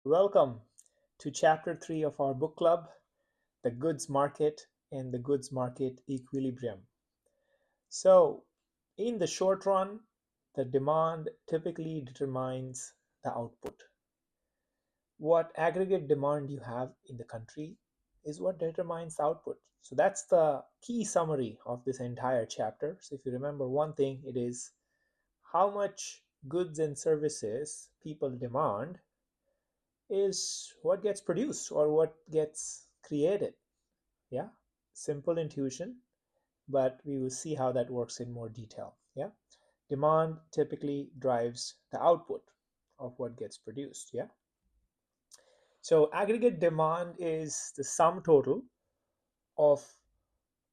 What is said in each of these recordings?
Welcome to Chapter 3 of our book club, The Goods Market and the Goods Market Equilibrium. So, in the short run, the demand typically determines the output. What aggregate demand you have in the country is what determines the output. So, that's the key summary of this entire chapter. So, if you remember one thing, it is how much goods and services people demand is what gets produced or what gets created. Yeah, simple intuition, but we will see how that works in more detail. Yeah, demand typically drives the output of what gets produced. Yeah, so aggregate demand is the sum total of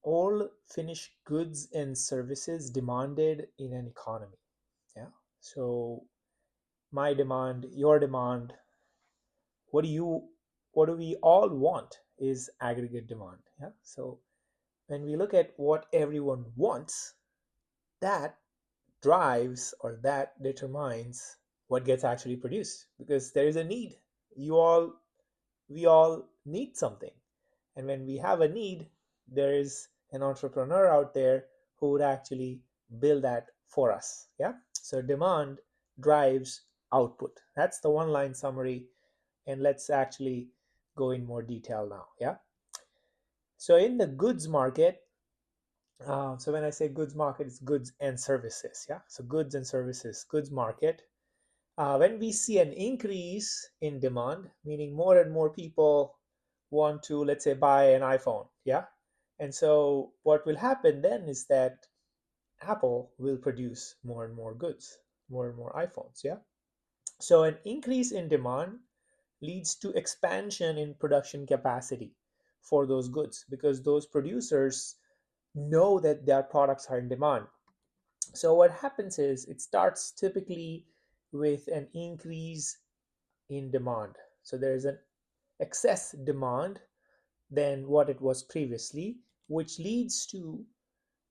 all finished goods and services demanded in an economy. Yeah, so my demand, your demand, what do you what do we all want is aggregate demand. Yeah, so when we look at what everyone wants, that drives or that determines what gets actually produced, because there is a need. You all we all need something, and when we have a need, there is an entrepreneur out there who would actually build that for us. Yeah, so demand drives output. That's the one line summary, and let's actually go in more detail now. Yeah, so in the goods market, so when I say goods market, it's goods and services. Yeah, so goods and services, goods market. When we see an increase in demand, meaning more and more people want to, let's say, buy an iPhone. Yeah, and so what will happen then is that Apple will produce more and more goods, more and more iPhones. Yeah, so an increase in demand leads to expansion in production capacity for those goods, because those producers know that their products are in demand. So what happens is it starts typically with an increase in demand. So there is an excess demand than what it was previously, which leads to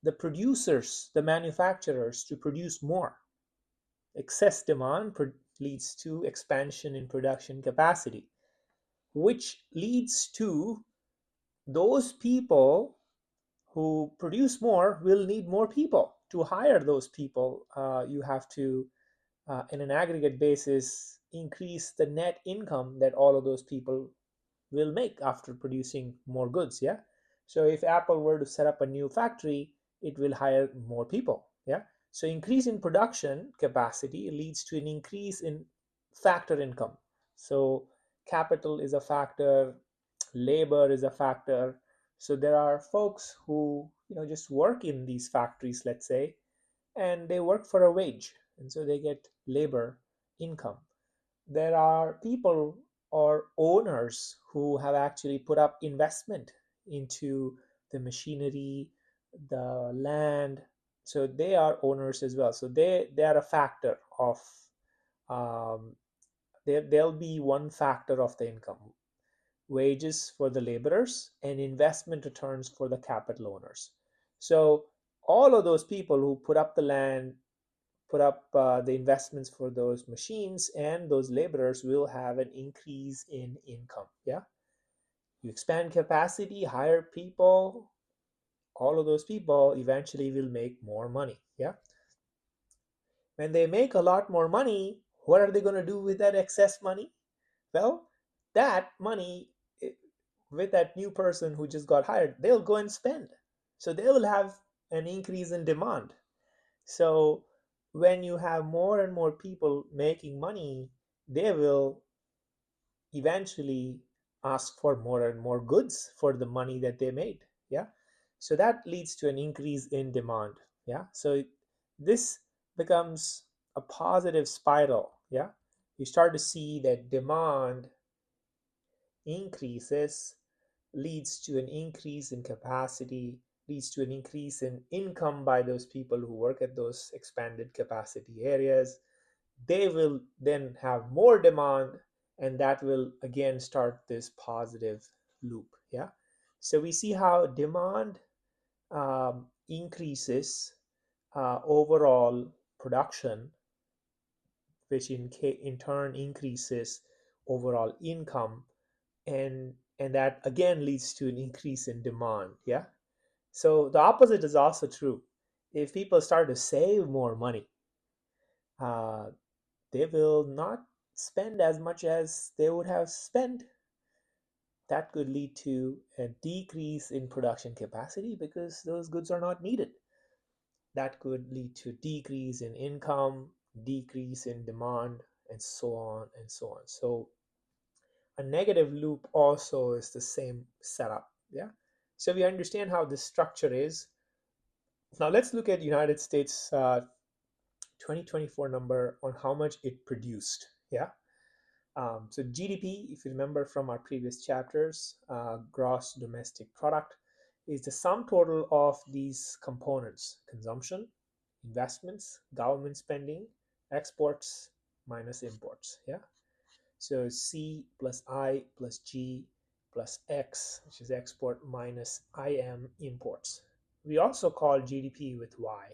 the producers, the manufacturers, to produce more. Excess demand leads to expansion in production capacity, which leads to those people who produce more will need more people. To hire those people, you have to, in an aggregate basis, increase the net income that all of those people will make after producing more goods. Yeah, so if Apple were to set up a new factory, it will hire more people. Yeah, so increase in production capacity leads to an increase in factor income. So capital is a factor, labor is a factor. So there are folks who just work in these factories, let's say, and they work for a wage, and so they get labor income. There are people or owners who have actually put up investment into the machinery, the land, so they are owners as well. So they are a factor of, um, they'll be one factor of the income: wages for the laborers and investment returns for the capital owners. So all of those people who put up the land, put up the investments for those machines, and those laborers will have an increase in income. Yeah, you expand capacity, hire people, all of those people eventually will make more money. Yeah, when they make a lot more money, what are they going to do with that excess money? Well, that money, with that new person who just got hired, they'll go and spend. So they will have an increase in demand. So when you have more and more people making money, they will eventually ask for more and more goods for the money that they made. Yeah, so that leads to an increase in demand. Yeah, so this becomes a positive spiral. Yeah, you start to see that demand increases, leads to an increase in capacity, leads to an increase in income by those people who work at those expanded capacity areas. They will then have more demand, and that will again start this positive loop. Yeah, so we see how demand increases overall production, which in turn increases overall income, and that again leads to an increase in demand. Yeah. So the opposite is also true. If people start to save more money, uh, they will not spend as much as they would have spent. That could lead to a decrease in production capacity because those goods are not needed. That could lead to decrease in income, decrease in demand, and so on and so on. So a negative loop also is the same setup. Yeah. So we understand how this structure is. Now let's look at United States 2024 number on how much it produced. Yeah. So GDP, if you remember from our previous chapters, gross domestic product, is the sum total of these components: consumption, investments, government spending, exports minus imports. Yeah. So C plus I plus G plus X, which is export, minus IM, imports. We also call GDP with Y.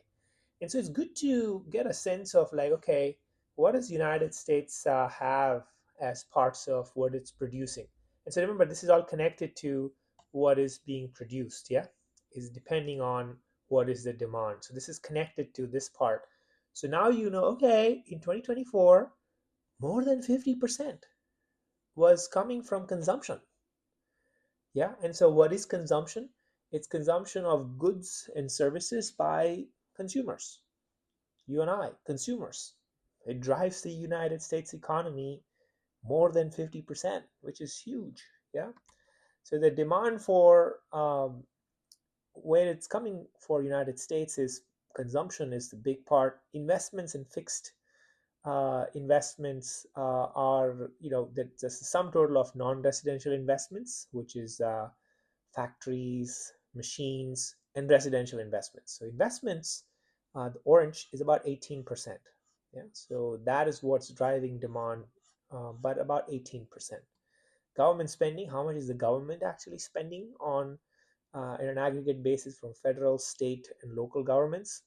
And so it's good to get a sense of like, okay, what does United States have as parts of what it's producing? And so remember, this is all connected to what is being produced. Yeah, is depending on what is the demand. So this is connected to this part. So now you know, okay, in 2024, more than 50% was coming from consumption. Yeah, and so what is consumption? It's consumption of goods and services by consumers, you and I, consumers. It drives the United States economy more than 50%, which is huge. Yeah. So the demand for where it's coming for United States is consumption is the big part. Investments and fixed investments are, that's the sum total of non-residential investments, which is factories, machines, and residential investments. So investments, the orange is about 18%. Yeah, so that is what's driving demand, but about 18%. Government spending, how much is the government actually spending on in an aggregate basis from federal, state, and local governments?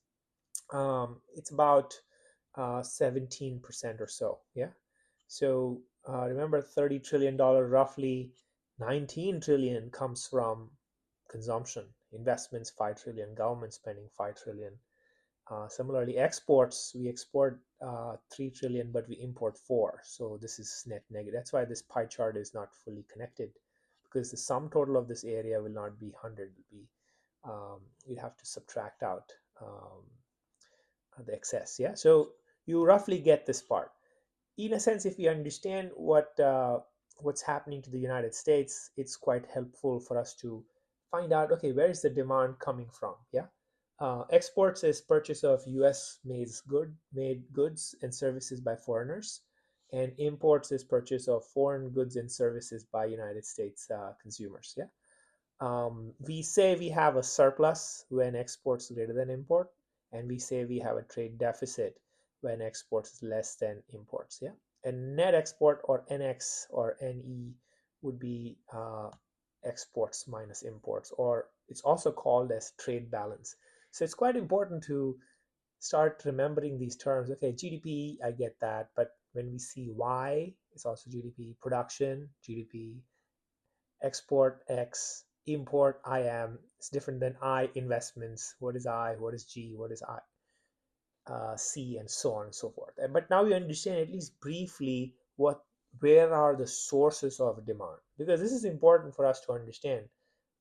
It's about 17% or so. Yeah. So remember, $30 trillion, roughly 19 trillion comes from consumption, investments 5 trillion, government spending 5 trillion. Similarly, exports, we export 3 trillion, but we import 4. So this is net negative. That's why this pie chart is not fully connected, because the sum total of this area will not be 100. It will be, you'd have to subtract out the excess. Yeah. So you roughly get this part. In a sense, if we understand what's happening to the United States, it's quite helpful for us to find out, okay, where is the demand coming from? Yeah. Exports is purchase of U.S. made goods and services by foreigners, and imports is purchase of foreign goods and services by United States consumers. Yeah. We say we have a surplus when exports greater than import, and we say we have a trade deficit when exports is less than imports. Yeah, and net export, or NX or NE, would be exports minus imports, or it's also called as trade balance. So it's quite important to start remembering these terms. Okay, GDP, I get that, but when we see Y, it's also GDP. Production, GDP. Export X, import IM. It's different than I, investments. What is I? What is G? What is I? C, and so on and so forth. But now we understand at least briefly where are the sources of demand, because this is important for us to understand,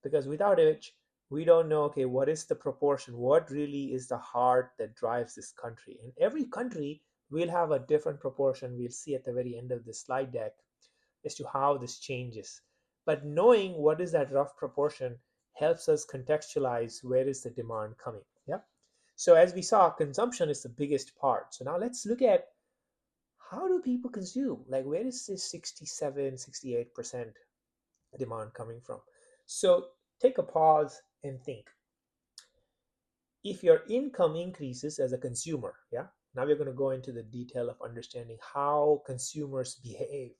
because without which we don't know, okay, what is the proportion, what really is the heart that drives this country. And every country will have a different proportion. We'll see at the very end of the slide deck as to how this changes. But knowing what is that rough proportion helps us contextualize where is the demand coming. Yeah. So as we saw, consumption is the biggest part. So now let's look at how do people consume? Like, where is this 67, 68% demand coming from? So take a pause and think. If your income increases as a consumer, yeah, now we're going to go into the detail of understanding how consumers behave,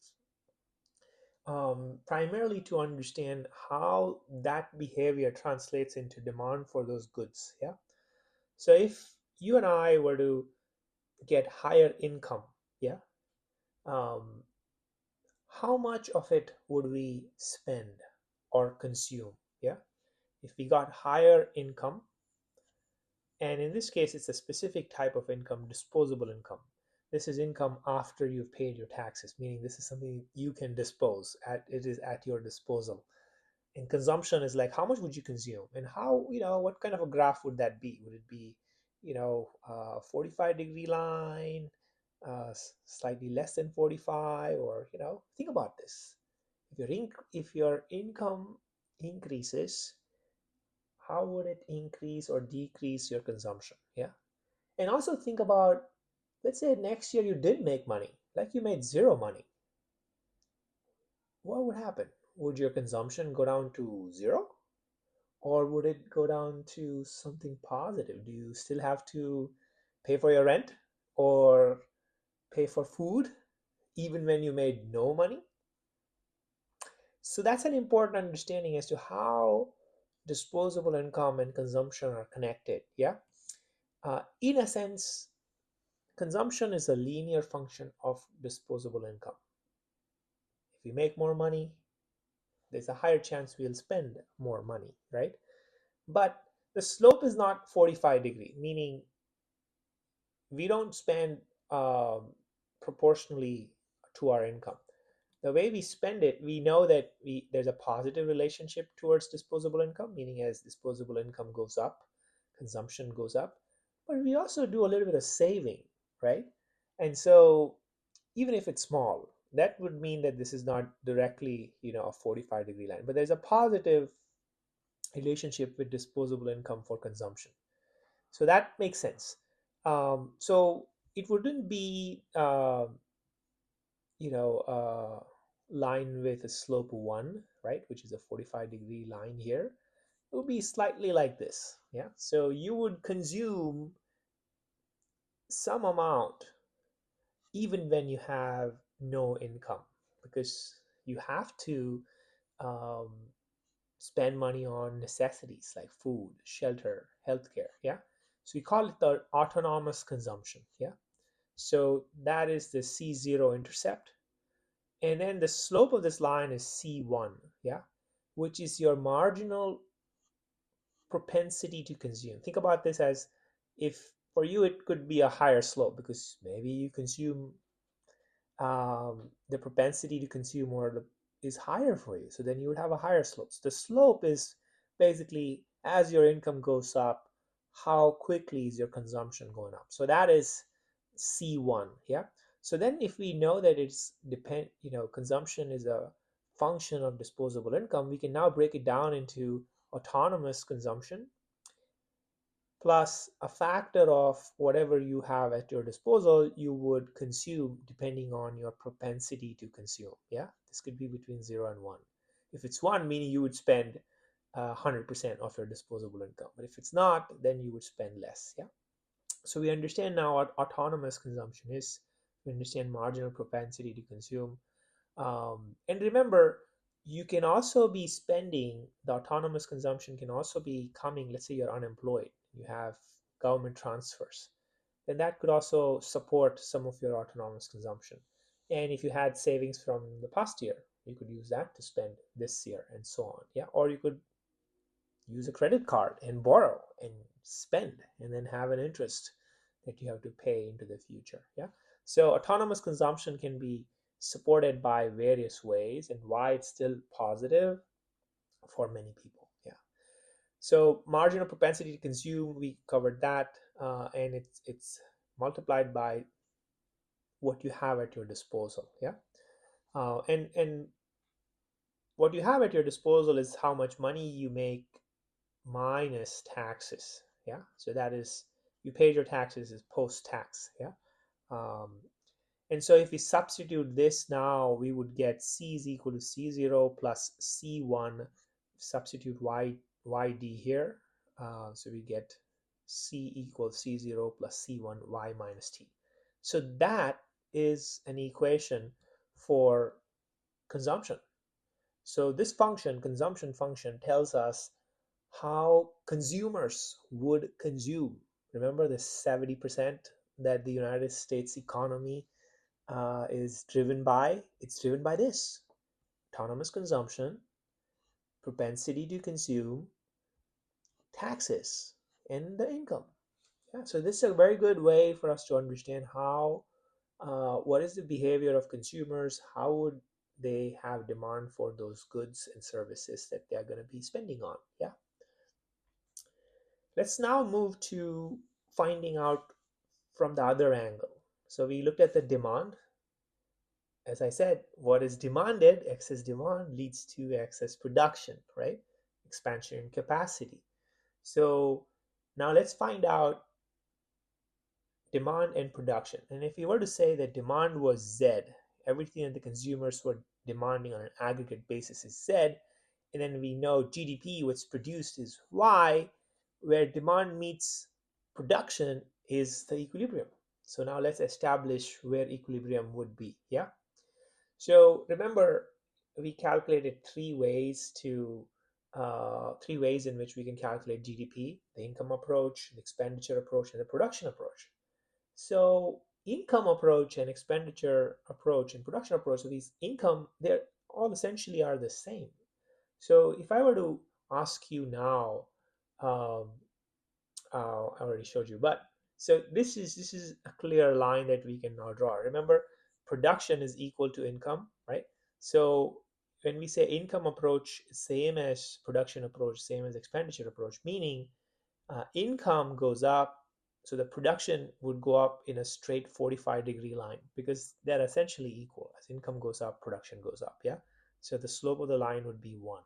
primarily to understand how that behavior translates into demand for those goods. Yeah. So if you and I were to get higher income, yeah, um, how much of it would we spend or consume? Yeah. If we got higher income, and in this case, it's a specific type of income, disposable income. This is income after you've paid your taxes, meaning this is something you can dispose at, it is at your disposal. And consumption is like how much would you consume, and how, what kind of a graph would that be? Would it be 45-degree line, slightly less than 45, or think about this. If your income increases, how would it increase or decrease your consumption? Yeah. And also think about, let's say next year you did make money, like you made zero money. What would happen? Would your consumption go down to zero? Or would it go down to something positive? Do you still have to pay for your rent or pay for food even when you made no money? So that's an important understanding as to how disposable income and consumption are connected. Yeah. In a sense, consumption is a linear function of disposable income. If we make more money, there's a higher chance we'll spend more money, right? But the slope is not 45-degree, meaning we don't spend um, proportionally to our income. The way we spend it, we know that there's a positive relationship towards disposable income, meaning as disposable income goes up, consumption goes up. But we also do a little bit of saving, right? And so even if it's small, that would mean that this is not directly, a 45-degree line, but there's a positive relationship with disposable income for consumption. So that makes sense. So it wouldn't be, line with a slope 1, right, which is a 45-degree line here. It would be slightly like this. Yeah. So you would consume some amount even when you have no income, because you have to um, spend money on necessities like food, shelter, healthcare. Yeah. So we call it the autonomous consumption. Yeah. So that is the C0 intercept. And then the slope of this line is C1. Yeah. Which is your marginal propensity to consume. Think about this as, if for you it could be a higher slope because maybe you consume, the propensity to consume more is higher for you. So then you would have a higher slope. So the slope is basically as your income goes up, how quickly is your consumption going up. So that is C1. Yeah. So then if we know that consumption is a function of disposable income, we can now break it down into autonomous consumption plus a factor of whatever you have at your disposal you would consume depending on your propensity to consume. Yeah, this could be between 0 and 1. If it's 1, meaning you would spend 100% of your disposable income, but if it's not, then you would spend less. Yeah. So we understand now what autonomous consumption is. We understand marginal propensity to consume. And remember, you can also be spending, the autonomous consumption can also be coming, let's say you're unemployed, you have government transfers, then that could also support some of your autonomous consumption. And if you had savings from the past year, you could use that to spend this year and so on. Yeah. Or you could use a credit card and borrow and spend and then have an interest that you have to pay into the future. Yeah. So autonomous consumption can be supported by various ways, and why it's still positive for many people. Yeah. So marginal propensity to consume, we covered that, and it's multiplied by what you have at your disposal. Yeah. And what you have at your disposal is how much money you make minus taxes. Yeah. So that is, you paid your taxes is post tax. Yeah. um, and so if we substitute this now, we would get C is equal to C0 plus C1. Substitute yd here, so we get C equals C0 plus C1 y minus t. So that is an equation for consumption. So this function, consumption function, tells us how consumers would consume. Remember the 70% that the United States economy it's driven by this autonomous consumption, propensity to consume, taxes, and the income. Yeah, so this is a very good way for us to understand how what is the behavior of consumers, how would they have demand for those goods and services that they're going to be spending on. Yeah, let's now move to finding out from the other angle. So we looked at the demand. As I said, what is demanded, excess demand leads to excess production, right? Expansion in capacity. So now let's find out demand and production. And if you were to say that demand was Z, everything that the consumers were demanding on an aggregate basis is Z, and then we know GDP, what's produced, is Y, where demand meets production is the equilibrium. So now let's establish where equilibrium would be. Yeah. So remember, we calculated three ways in which we can calculate GDP: the income approach, the expenditure approach, and the production approach. So income approach and expenditure approach and production approach, so these income, they're all essentially are the same. So if I were to ask you now, um, I already showed you, but so this is a clear line that we can now draw. Remember, production is equal to income, right? So when we say income approach is same as production approach, same as expenditure approach, meaning income goes up, so the production would go up in a straight 45-degree line because they're essentially equal. As income goes up, production goes up. Yeah. So the slope of the line would be 1.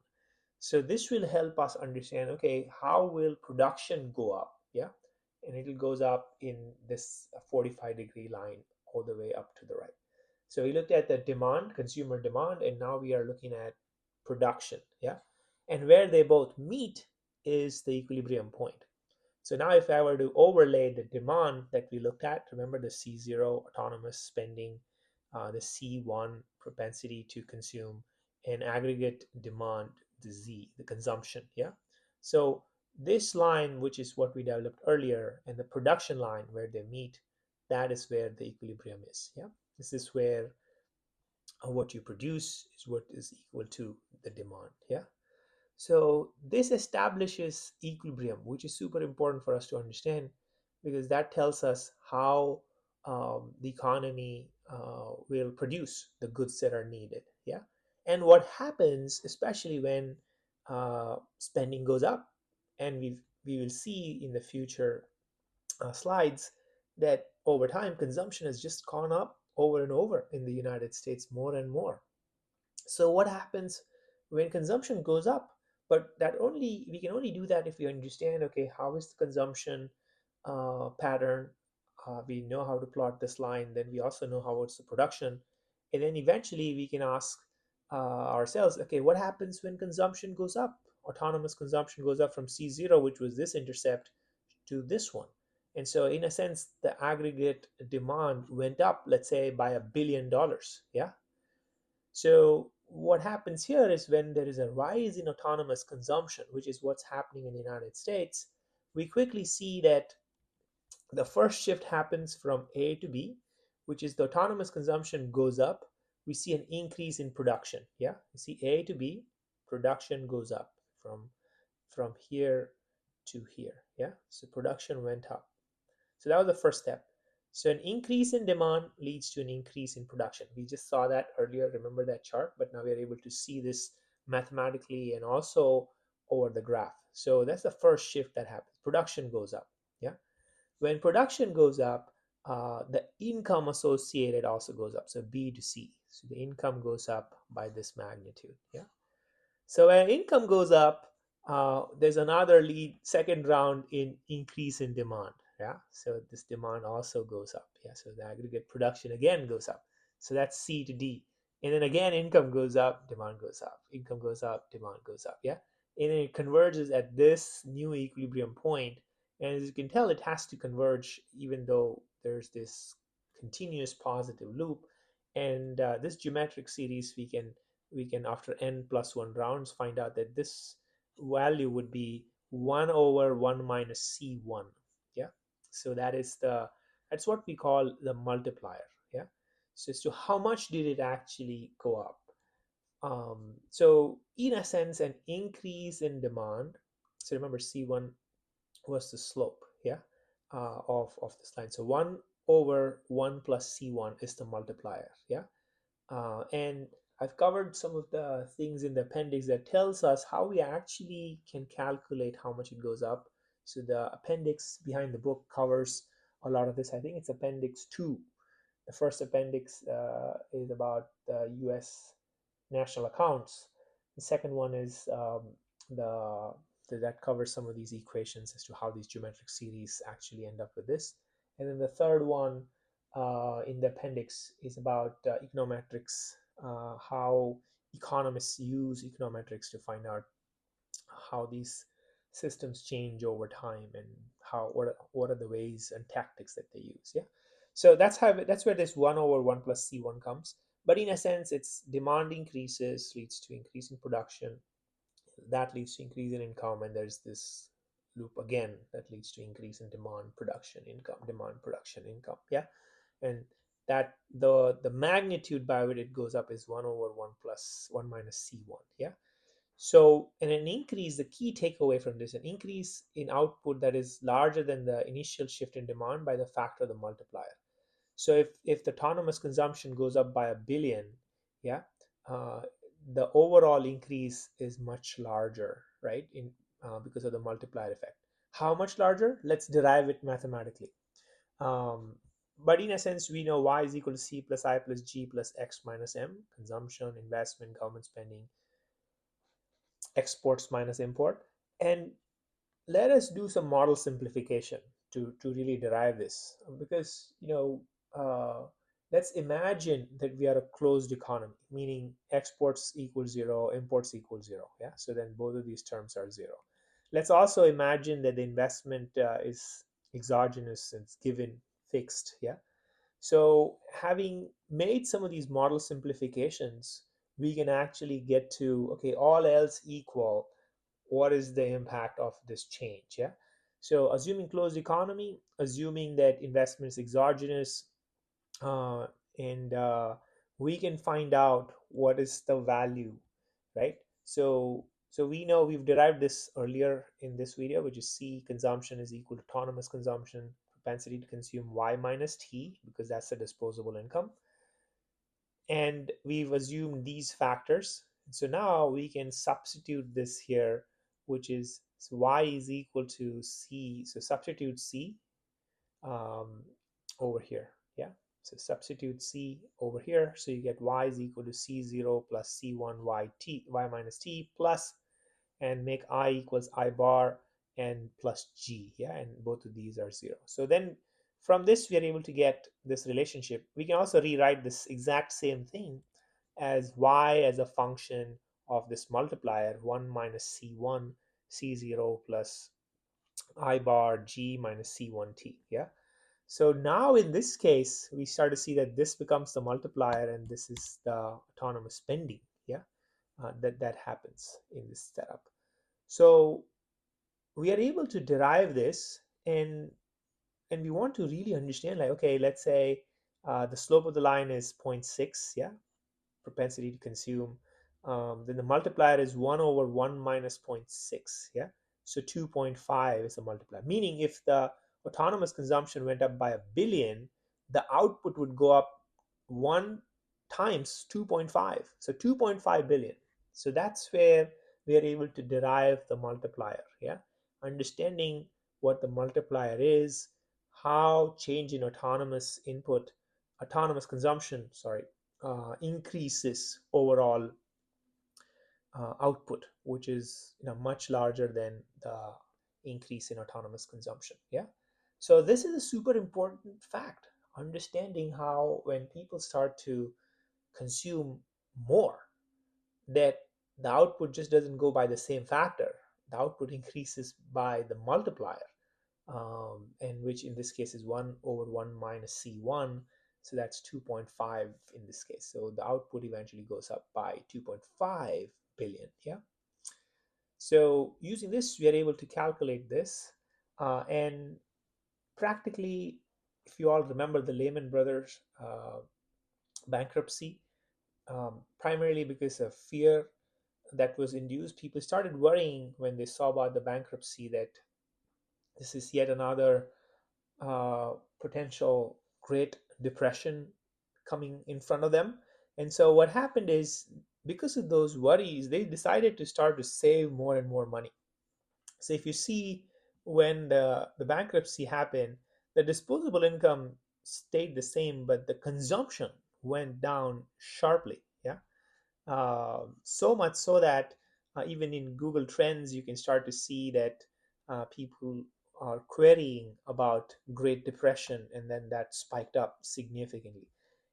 So this will help us understand, okay, how will production go up? Yeah. And it goes up in this 45-degree line all the way up to the right. So we looked at the demand, consumer demand, and now we are looking at production. Yeah. And where they both meet is the equilibrium point. So now if I were to overlay the demand that we looked at, remember the C0 autonomous spending, the C1 propensity to consume, and aggregate demand, the Z, the consumption. Yeah. So this line, which is what we developed earlier, and the production line where they meet, that is where the equilibrium is. Yeah. This is where what you produce is what is equal to the demand. Yeah. So this establishes equilibrium, which is super important for us to understand because that tells us how the economy will produce the goods that are needed. Yeah. And what happens, especially when spending goes up, and we will see in the future slides that over time consumption has just gone up over and over in the United States more and more. So what happens when consumption goes up? But that only we can only do that if we understand, okay, how is the consumption pattern? We know how to plot this line. Then we also know how it's the production, and then eventually we can ask ourselves, okay, what happens when consumption goes up? Autonomous consumption goes up from C0, which was this intercept, to this one. And so, in a sense, the aggregate demand went up, let's say, by $1 billion. Yeah. So what happens here is when there is a rise in autonomous consumption, which is what's happening in the United States, we quickly see that the first shift happens from A to B, which is the autonomous consumption goes up. We see an increase in production. Yeah, you see A to B, production goes up from here to here. Yeah, so production went up. So that was the first step. So an increase in demand leads to an increase in production. We just saw that earlier. Remember that chart? But now we are able to see this mathematically and also over the graph. So that's the first shift that happens. Production goes up. Yeah. When production goes up, the income associated also goes up. So B to C. So the income goes up by this magnitude. Yeah. So when income goes up, there's another second round in increase in demand. Yeah. So this demand also goes up. Yeah. So the aggregate production again goes up. So that's C to D. And then again, income goes up, demand goes up. Income goes up, demand goes up. Yeah. And then it converges at this new equilibrium point. And as you can tell, it has to converge even though there's this continuous positive loop. And this geometric series, we can after n plus 1 rounds find out that this value would be 1 over 1 minus c1. Yeah. So that's what we call the multiplier. Yeah. So as to how much did it actually go up? So in a sense, an increase in demand. So remember, C1 was the slope, yeah, of this line. So 1 over 1 plus C1 is the multiplier, yeah. And I've covered some of the things in the appendix that tells us how we actually can calculate how much it goes up. So the appendix behind the book covers a lot of this. I think it's appendix 2. The first appendix is about the US national accounts. The second one is the that covers some of these equations as to how these geometric series actually end up with this. And then the third one in the appendix is about econometrics, how economists use econometrics to find out how these systems change over time and how what are the ways and tactics that they use. Yeah, so that's where this 1 over 1 plus C1 comes. But in a sense, it's demand increases leads to increase in production, that leads to increase in income, and there's this loop again that leads to increase in demand production income, demand production income. Yeah, and that the magnitude by which it goes up is 1 over 1 plus 1 minus C1. Yeah, so in an increase, the key takeaway from this, an increase in output that is larger than the initial shift in demand by the factor of the multiplier. So if the autonomous consumption goes up by a billion, yeah, uh, the overall increase is much larger, right? In because of the multiplier effect. How much larger? Let's derive it mathematically. Um, but in a sense, we know y is equal to c plus I plus g plus x minus m, consumption, investment, government spending, exports minus import. And let us do some model simplification to really derive this, because let's imagine that we are a closed economy, meaning exports equal zero, imports equal zero. Yeah, so then both of these terms are zero. Let's also imagine that the investment is exogenous and it's given, fixed. Yeah, so having made some of these model simplifications, we can actually get to, okay, all else equal, what is the impact of this change? Yeah, so assuming closed economy, assuming that investment is exogenous, uh, and we can find out what is the value, right? So we know we've derived this earlier in this video, which is c consumption is equal to autonomous consumption, propensity to consume, y minus t, because that's the disposable income. And we've assumed these factors. So now we can substitute this here, which is, so y is equal to c. So substitute c um, over here. Yeah. So substitute c over here. So you get y is equal to c0 plus c1 y minus t plus, and make I equals I bar and plus G. Yeah, and both of these are zero. So then from this, we are able to get this relationship. We can also rewrite this exact same thing as y as a function of this multiplier, 1 minus C1, C0 plus I bar G minus C1T. Yeah. So now in this case, we start to see that this becomes the multiplier and this is the autonomous spending. Yeah. That happens in this setup. So we are able to derive this, and we want to really understand, like, okay, let's say the slope of the line is zero point 0.6, yeah, propensity to consume. Then the multiplier is 1 over 1 minus zero point 0.6, yeah. So 2.5 is the multiplier. Meaning if the autonomous consumption went up by a billion, the output would go up 1 times 2.5. So 2.5 billion. So that's where we are able to derive the multiplier, yeah. Understanding what the multiplier is, how change in autonomous consumption, sorry, increases overall output, which is much larger than the increase in autonomous consumption. Yeah. So this is a super important fact. Understanding how when people start to consume more, that the output just doesn't go by the same factor. The output increases by the multiplier, and which in this case is 1 over 1 minus C1. So that's 2.5 in this case. So the output eventually goes up by 2.5 billion. Yeah. So using this, we are able to calculate this. And practically, if you all remember the Lehman Brothers bankruptcy, primarily because of fear that was induced. People started worrying when they saw about the bankruptcy that this is yet another uh, potential Great Depression coming in front of them. And so what happened is, because of those worries, they decided to start to save more and more money. So if you see, when the bankruptcy happened, the disposable income stayed the same, but the consumption went down sharply. Yeah. So much so that even in Google Trends, you can start to see that people are querying about Great Depression, and then that spiked up significantly.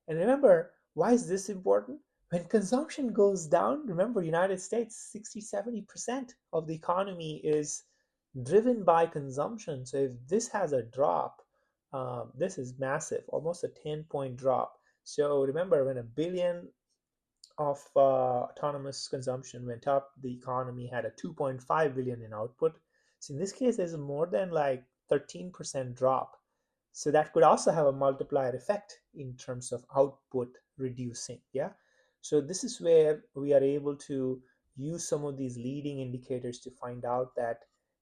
And remember, why is this important? When consumption goes down, remember, United States, 60-70% of the economy is driven by consumption. So if this has a drop, this is massive, almost a 10-point drop. So remember, when a billion of autonomous consumption went up, the economy had a 2.5 billion in output. So in this case, there's more than like 13% drop. So that could also have a multiplier effect in terms of output reducing. Yeah. So this is where we are able to use some of these leading indicators to find out that,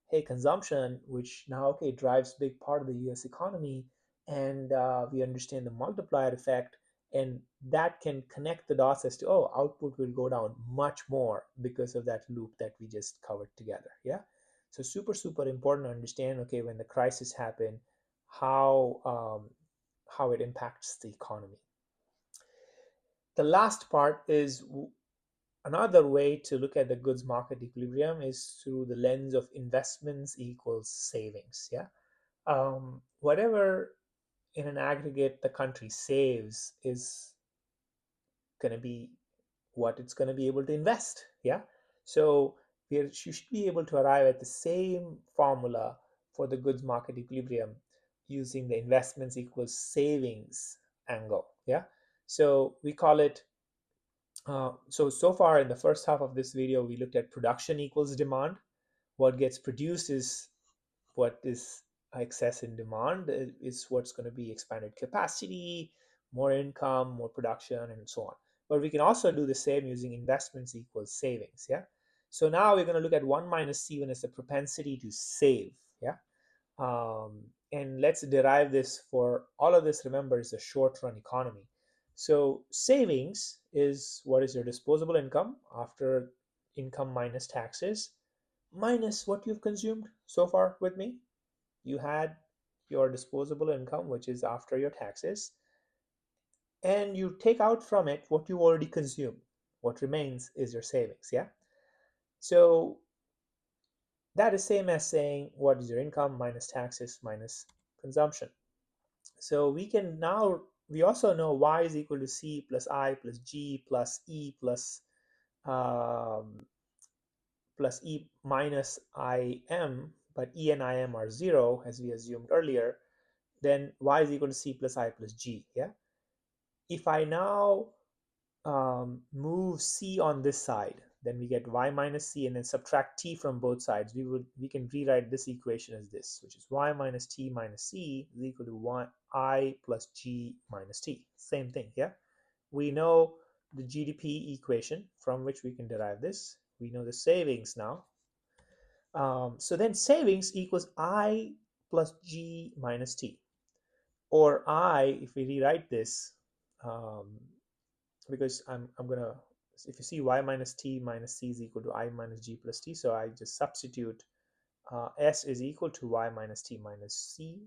hey, consumption, which now, okay, drives big part of the US economy, and we understand the multiplier effect, and that can connect the dots as to, oh, output will go down much more because of that loop that we just covered together. Yeah. So super super important to understand, okay, when the crisis happen, how how it impacts the economy. The last part is, another way to look at the goods market equilibrium is through the lens of investments equals savings. Yeah. Whatever in an aggregate the country saves is going to be what it's going to be able to invest. Yeah. So you should be able to arrive at the same formula for the goods market equilibrium using the investments equals savings angle. Yeah. So we call it, so far in the first half of this video, we looked at production equals demand. What gets produced is what is excess in demand, is what's going to be expanded capacity, more income, more production, and so on. But we can also do the same using investments equals savings. Yeah. So now we're going to look at 1 minus C1 as the propensity to save. Yeah. And let's derive this for all of this. Remember, it's a short run economy. So savings is what is your disposable income after income minus taxes minus what you've consumed so far with me. You had your disposable income, which is after your taxes, and you take out from it what you already consumed. What remains is your savings. Yeah. So that is same as saying what is your income minus taxes minus consumption. So we also know y is equal to c plus I plus g plus e um, plus e minus im, but e and im are 0 as we assumed earlier. Then y is equal to c plus I plus g. Yeah. If I now move c on this side, then we get y minus c, and then subtract t from both sides. We can rewrite this equation as this, which is y minus t minus c is equal to I plus g minus t. Same thing. Yeah. We know the GDP equation from which we can derive this. We know the savings now. So then savings equals I plus g minus t, or I, if we rewrite this, um, because I'm gonna, if you see y minus t minus c is equal to I minus g plus t, so I just substitute s is equal to y minus t minus c.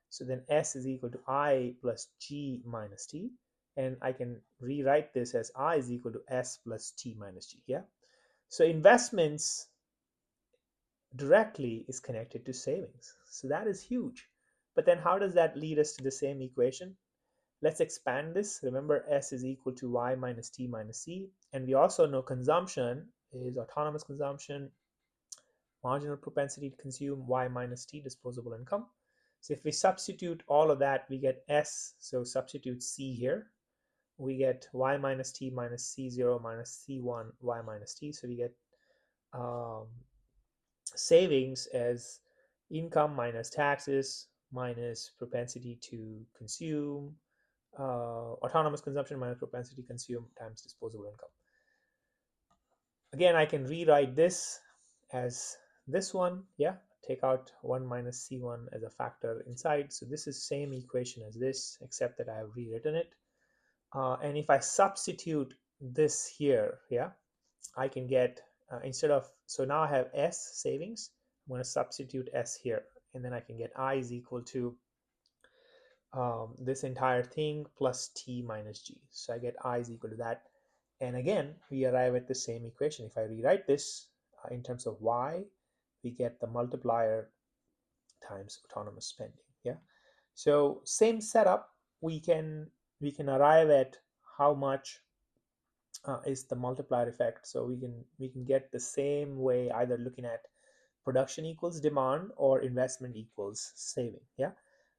So then s is equal to I plus g minus t, and I can rewrite this as I is equal to s plus t minus g. Yeah. So investments directly is connected to savings. So that is huge. But then how does that lead us to the same equation? Let's expand this. Remember, S is equal to Y minus T minus C. And we also know consumption is autonomous consumption, marginal propensity to consume, Y minus T, disposable income. So if we substitute all of that, we get S. So substitute C here. We get Y minus T minus C0 minus C1 Y minus T. So we get um, savings as income minus taxes minus propensity to consume Autonomous consumption minus propensity consume times disposable income. Again, I can rewrite this as this one, yeah, take out 1 minus c1 as a factor inside. So this is same equation as this, except that I have rewritten it. And if I substitute this here, yeah, I can get, instead of, so now I have S savings, I'm going to substitute S here, and then I can get I is equal to this entire thing plus T minus G. So I get I is equal to that. And again, we arrive at the same equation. If I rewrite this in terms of Y, we get the multiplier times autonomous spending. Yeah. So same setup, we can arrive at how much is the multiplier effect. So we can get the same way, either looking at production equals demand or investment equals saving. Yeah.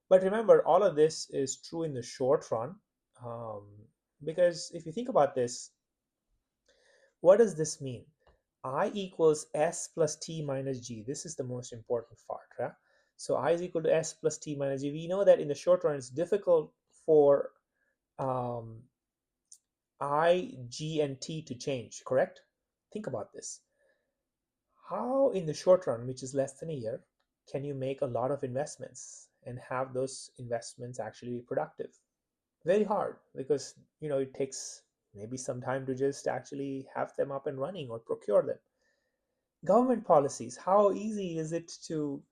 But remember, all of this is true in the short run, um, because if you think about this, what does this mean? I equals S plus T minus G. This is the most important part, right? So I is equal to S plus T minus G. We know that in the short run, it's difficult for um, I, G, and T to change, correct? Think about this. How in the short run, which is less than a year, can you make a lot of investments and have those investments actually be productive? Very hard, because it takes maybe some time to just actually have them up and running or procure them. Government policies, how easy is it to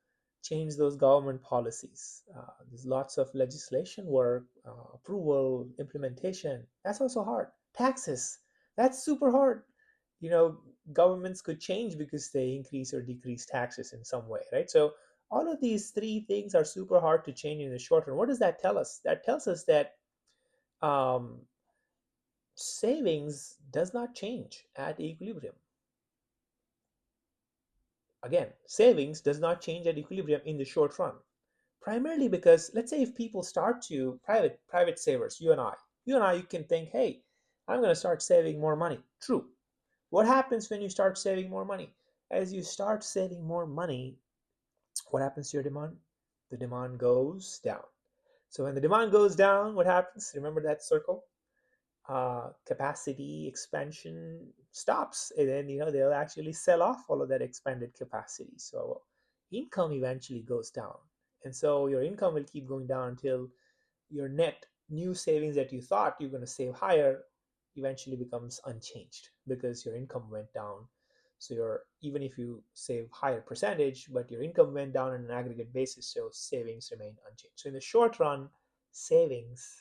change those government policies? There's lots of legislation work, approval, implementation. That's also hard. Taxes, that's super hard. you know Governments could change because they increase or decrease taxes in some way, right? So all of these three things are super hard to change in the short run. What does that tell us? That tells us that um, savings does not change at equilibrium. Again, savings does not change at equilibrium in the short run, primarily because, let's say, if people start to private savers, you and I, you can think, hey, I'm going to start saving more money. True. What happens when you start saving more money? As you start saving more money, what happens to your demand? The demand goes down. So when the demand goes down, what happens? Remember that circle? Capacity expansion stops, and then they'll actually sell off all of that expanded capacity. So income eventually goes down, and so your income will keep going down until your net new savings that you thought you're going to save higher eventually becomes unchanged because your income went down. So even if you save higher percentage, but your income went down on an aggregate basis, so savings remain unchanged. So in the short run, savings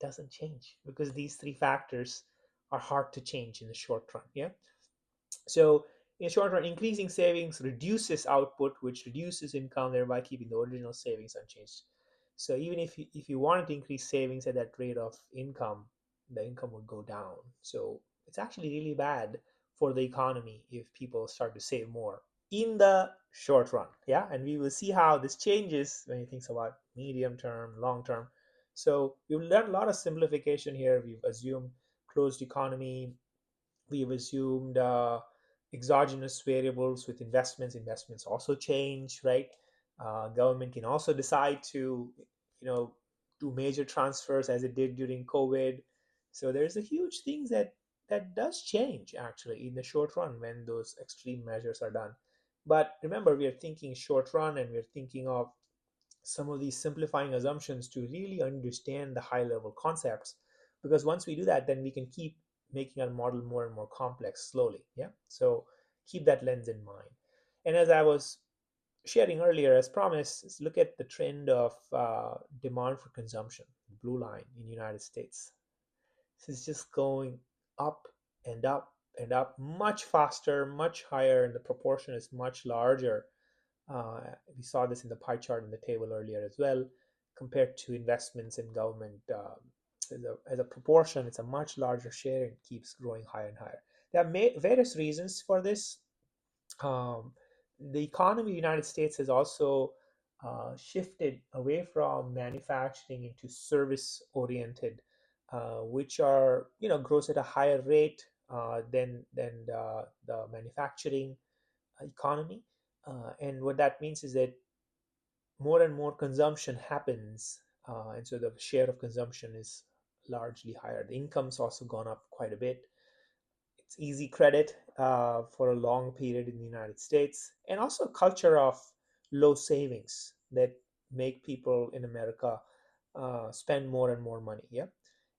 doesn't change because these three factors are hard to change in the short run. Yeah. So in the short run, increasing savings reduces output, which reduces income, thereby keeping the original savings unchanged. So even if you wanted to increase savings at that rate of income, the income would go down. So it's actually really bad for the economy if people start to save more in the short run. Yeah, and we will see how this changes when you think about medium term, long term. So we've learned a lot of simplification here. We've assumed closed economy. We've assumed exogenous variables with investments. Investments also change, right? Government can also decide to, do major transfers as it did during COVID. So there's a huge things that does change actually in the short run when those extreme measures are done. But remember, we are thinking short run, and we're thinking of some of these simplifying assumptions to really understand the high level concepts, because once we do that, then we can keep making our model more and more complex slowly. Yeah, so keep that lens in mind. And as I was sharing earlier, as promised, is look at the trend of demand for consumption, blue line in the United States. This is just going up and up and up, much faster, much higher, and the proportion is much larger. We saw this in the pie chart in the table earlier as well, compared to investments in government. As a proportion, it's a much larger share and keeps growing higher and higher. There are various reasons for this. Um, the economy of the United States has also shifted away from manufacturing into service oriented, which are grows at a higher rate than the manufacturing economy. And what that means is that more and more consumption happens and so the share of consumption is largely higher. The income's also gone up quite a bit. It's easy credit for a long period in the United States, and also a culture of low savings that make people in America spend more and more money. Yeah,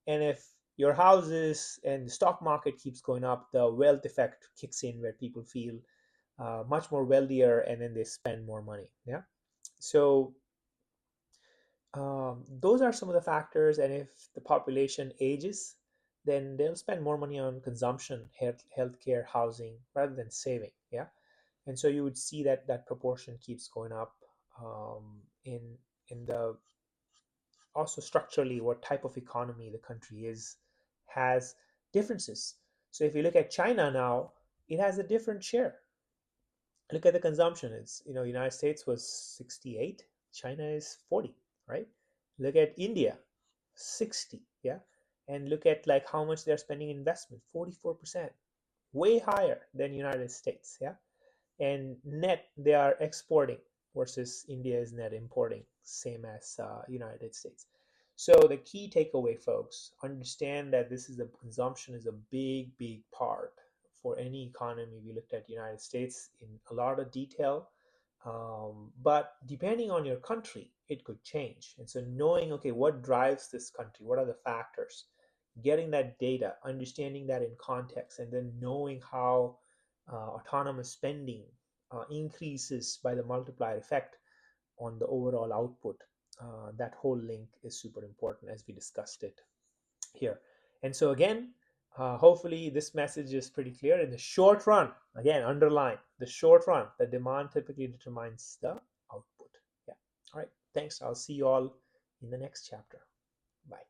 and if your houses and the stock market keeps going up, the wealth effect kicks in, where people feel much more wealthier, and then they spend more money. Yeah, so those are some of the factors. And if the population ages, then they'll spend more money on consumption, healthcare, housing, rather than saving. Yeah, and so you would see that that proportion keeps going up. In the Also structurally, what type of economy the country is has differences. So if you look at China now, it has a different share. Look at the consumption. It's, United States was 68, China is 40, right? Look at India, 60, yeah. And look at like how much they're spending in investment, 44%, way higher than United States, yeah. And net they are exporting, versus India is net importing, same as United States. So the key takeaway, folks, understand that this is a consumption is a big part for any economy. We looked at United States in a lot of detail, but depending on your country, it could change. And so knowing, okay, what drives this country, what are the factors, getting that data, understanding that in context, and then knowing how autonomous spending increases by the multiplier effect on the overall output. That whole link is super important, as we discussed it here. And so again, hopefully this message is pretty clear. In the short run, again, underline the short run, the demand typically determines the output. Yeah. All right. Thanks. I'll see you all in the next chapter. Bye.